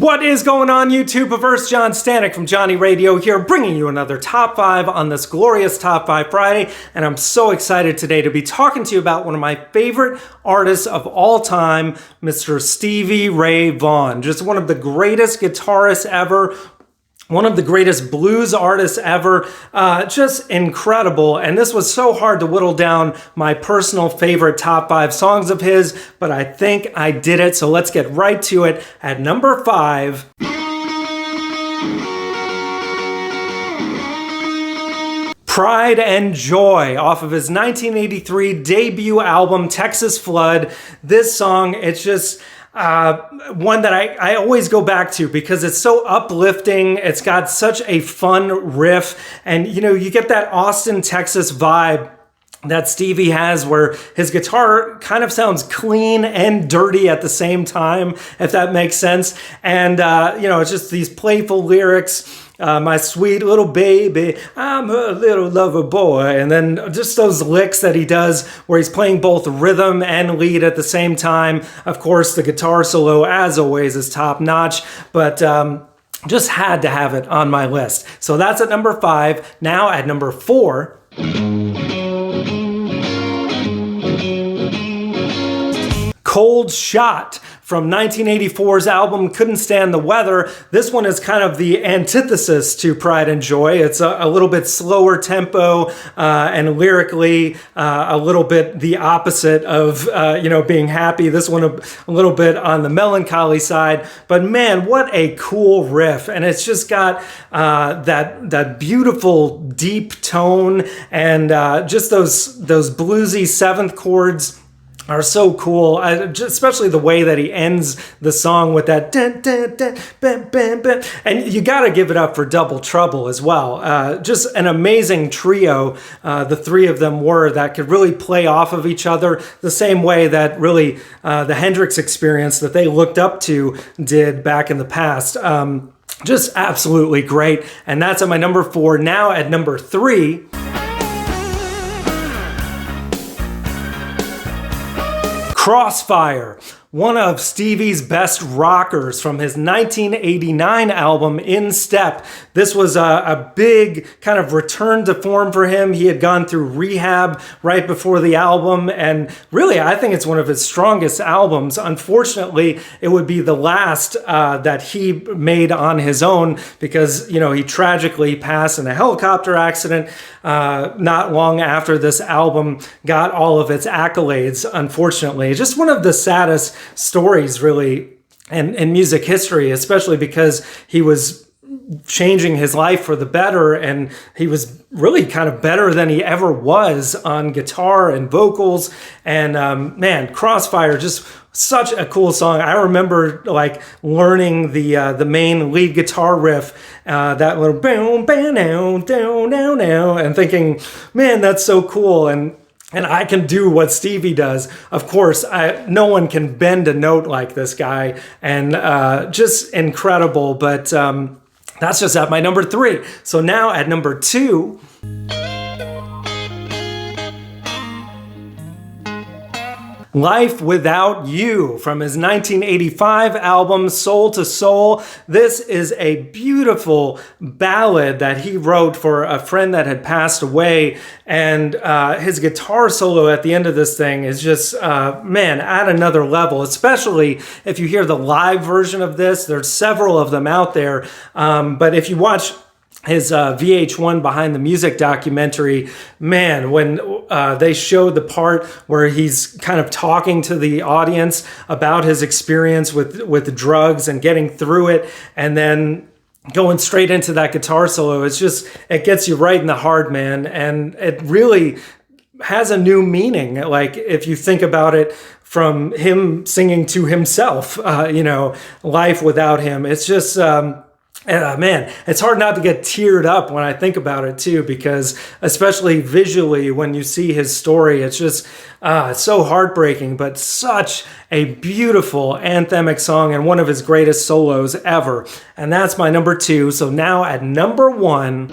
What is going on, YouTube-averse? John Stanek from Johnny Radio here, bringing you another Top 5 on this glorious Top 5 Friday, and I'm so excited today to be talking to you about one of my favorite artists of all time, Mr. Stevie Ray Vaughan. Just one of the greatest guitarists ever, one of the greatest blues artists ever, just incredible. And this was so hard to whittle down my personal favorite top 5 songs of his, but I think I did it. So let's get right to it. At number 5, Pride and Joy, off of his 1983 debut album, Texas Flood. This song, it's just one that I always go back to because it's so uplifting. It's got such a fun riff, and you get that Austin, Texas vibe that Stevie has, where his guitar kind of sounds clean and dirty at the same time, if that makes sense. And it's just these playful lyrics. My sweet little baby, I'm a little lover boy. And then just those licks that he does where he's playing both rhythm and lead at the same time. Of course, the guitar solo, as always, is top notch, but just had to have it on my list. So that's at number 5. Now at number 4, Cold Shot, from 1984's album Couldn't Stand the Weather. This one is kind of the antithesis to Pride and Joy. It's a little bit slower tempo and lyrically a little bit the opposite of being happy. This one a little bit on the melancholy side. But man, what a cool riff. And it's just got that beautiful deep tone and just those bluesy 7th chords are so cool, especially the way that he ends the song with that dun, dun, dun, bam, bam, bam. And you got to give it up for Double Trouble as well. Just an amazing trio, the three of them were, that could really play off of each other the same way that really the Hendrix Experience that they looked up to did back in the past. Just absolutely great. And that's at my number 4. Now at number 3, Crossfire, one of Stevie's best rockers from his 1989 album, In Step. This was a big kind of return to form for him. He had gone through rehab right before the album, and really, I think it's one of his strongest albums. Unfortunately, it would be the last that he made on his own because, he tragically passed in a helicopter accident not long after this album got all of its accolades, unfortunately. Just one of the saddest stories, really, in music history, especially because he was changing his life for the better, and he was really kind of better than he ever was on guitar and vocals. And man, Crossfire, just such a cool song. I remember learning the main lead guitar riff, that little boom, bam, down, down, down, down, and thinking, man, that's so cool. And I can do what Stevie does. Of course, no one can bend a note like this guy, and just incredible. But that's just at my number 3. So now at number 2, Life Without You, from his 1985 album Soul to Soul. This is a beautiful ballad that he wrote for a friend that had passed away, and his guitar solo at the end of this thing is just, at another level, especially if you hear the live version of this. There's several of them out there, but if you watch his VH1 Behind the Music documentary, man, when they showed the part where he's kind of talking to the audience about his experience with drugs and getting through it, and then going straight into that guitar solo, it gets you right in the heart, man. And it really has a new meaning. Like, if you think about it from him singing to himself, life without him, it's just, man, it's hard not to get teared up when I think about it too, because especially visually, when you see his story, it's just it's so heartbreaking, but such a beautiful anthemic song and one of his greatest solos ever. And that's my number 2. So now at number 1,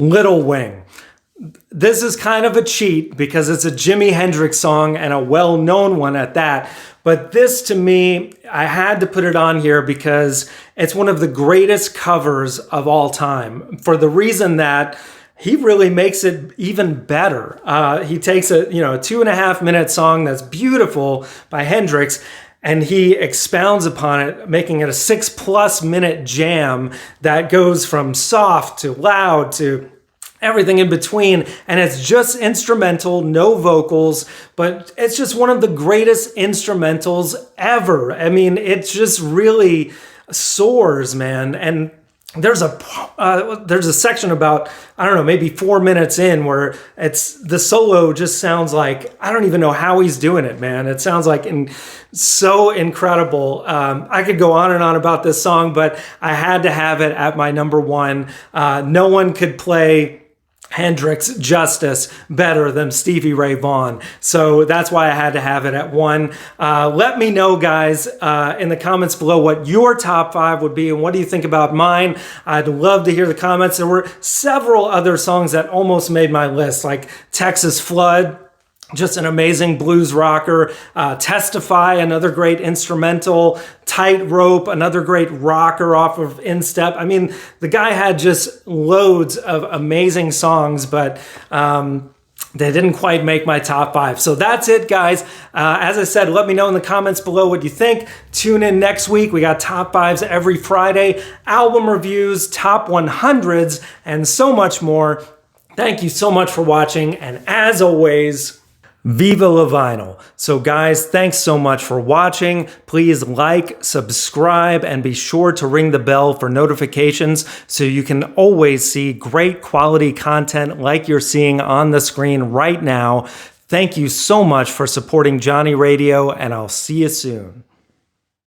Little Wing. This is kind of a cheat because it's a Jimi Hendrix song and a well-known one at that. But this, to me, I had to put it on here because it's one of the greatest covers of all time, for the reason that he really makes it even better. He takes a 2.5 minute song that's beautiful by Hendrix, and he expounds upon it, making it a 6+ minute jam that goes from soft to loud to everything in between, and it's just instrumental, no vocals, but it's just one of the greatest instrumentals ever. I mean, it just really soars, man. And there's a section about, I don't know, maybe 4 minutes in where the solo just sounds like, I don't even know how he's doing it, man. It sounds like so incredible. I could go on and on about this song, but I had to have it at my number one. No one could play Hendrix justice better than Stevie Ray Vaughan. So that's why I had to have it at one. Let me know, guys, in the comments below what your top 5 would be and what do you think about mine. I'd love to hear the comments. There were several other songs that almost made my list, like Texas Flood, just an amazing blues rocker. Testify, another great instrumental. Tightrope, another great rocker off of Instep. I mean, the guy had just loads of amazing songs, but they didn't quite make my top 5. So that's it, guys. As I said, let me know in the comments below what you think. Tune in next week. We got top 5s every Friday, album reviews, top 100s, and so much more. Thank you so much for watching, and as always, Viva la vinyl. So guys, thanks so much for watching. Please like, subscribe, and be sure to ring the bell for notifications so you can always see great quality content like you're seeing on the screen right now. Thank you so much for supporting Johnny Radio, and I'll see you soon.